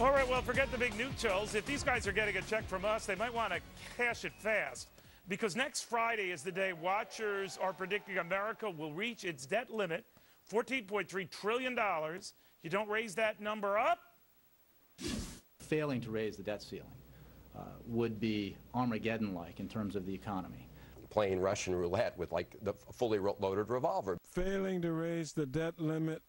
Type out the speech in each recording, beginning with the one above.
All right, well, forget the big neutrals. If these guys are getting a check from us, they might want to cash it fast, because next Friday is the day watchers are predicting America will reach its debt limit, $14.3 trillion. You don't raise that number up? Failing to raise the debt ceiling would be Armageddon-like in terms of the economy. Playing Russian roulette with like the fully loaded revolver. Failing to raise the debt limit,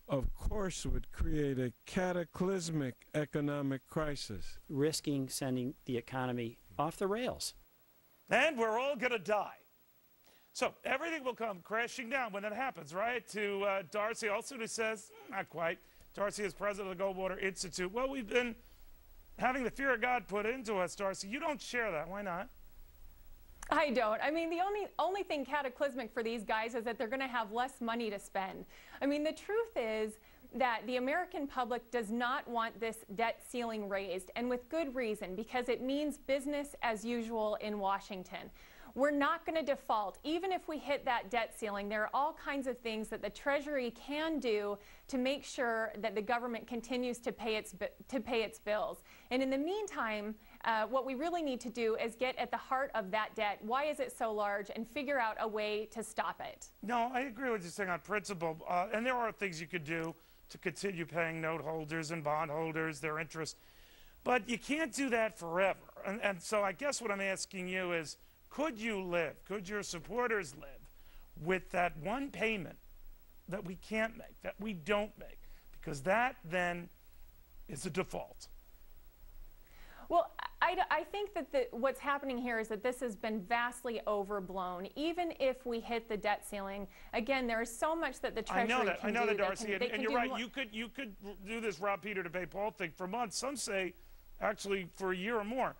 of course, would create a cataclysmic economic crisis. Risking sending the economy off the rails. And we're all going to die. So everything will come crashing down when that happens, right? To Darcy Olsen, who says, not quite. Darcy is president of the Goldwater Institute. Well, we've been having the fear of God put into us, Darcy. You don't share that. Why not? I don't. I mean, the only thing cataclysmic for these guys is that they're going to have less money to spend. I mean, the truth is that the American public does not want this debt ceiling raised, and with good reason, because it means business as usual in Washington. We're not going to default. Even if we hit that debt ceiling, there are all kinds of things that the Treasury can do to make sure that the government continues to pay its bills. And in the meantime, what we really need to do is get at the heart of that debt. Why is it so large? And figure out a way to stop it. No, I agree with you saying on principle. And there are things you could do to continue paying note holders and bond holders their interest. But you can't do that forever. And so I guess what I'm asking you is, could you live, could your supporters live with that one payment that we can't make, that we don't make? Because that then is a default. Well, I think that what's happening here is that this has been vastly overblown. Even if we hit the debt ceiling, again, there is so much that the Treasury can do. I know that, Darcy, and you're right. You could do this Rob Peter to pay Paul thing for months. Some say actually for a year or more.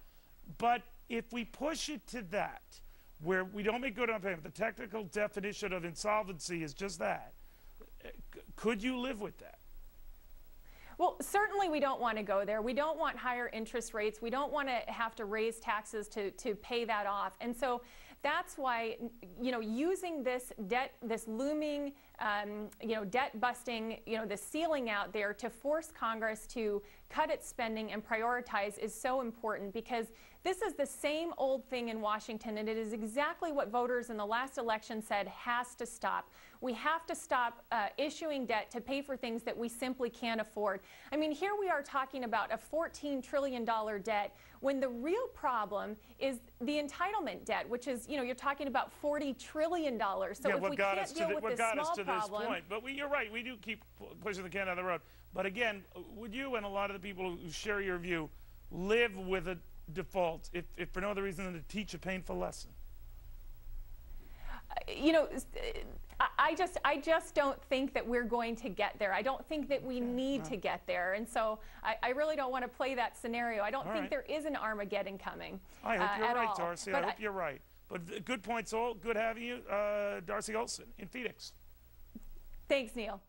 But if we push it to that, where we don't make good on payment, the technical definition of insolvency is just that, could you live with that? Well, certainly we don't want to go there. We don't want higher interest rates. We don't want to have to raise taxes to pay that off. And so that's why, using this debt, this looming, debt busting, the ceiling out there to force Congress to cut its spending and prioritize is so important, because this is the same old thing in Washington, and it is exactly what voters in the last election said has to stop. We have to stop issuing debt to pay for things that we simply can't afford. I mean, here we are talking about a $14 trillion debt, when the real problem is the entitlement debt, which is, you're talking about $40 trillion. So yeah, if we can't deal with this small problem... Point. But you're right, we do keep pushing the can down the road. But again, would you and a lot of the people who share your view live with a default, if for no other reason than to teach a painful lesson? I just don't think that we're going to get there. I don't think that we need to get there. And so I really don't want to play that scenario. I don't think there is an Armageddon coming. I hope you're right, all. Darcy. I hope you're right. But good points all. Good having you. Darcy Olsen in Phoenix. Thanks, Neil.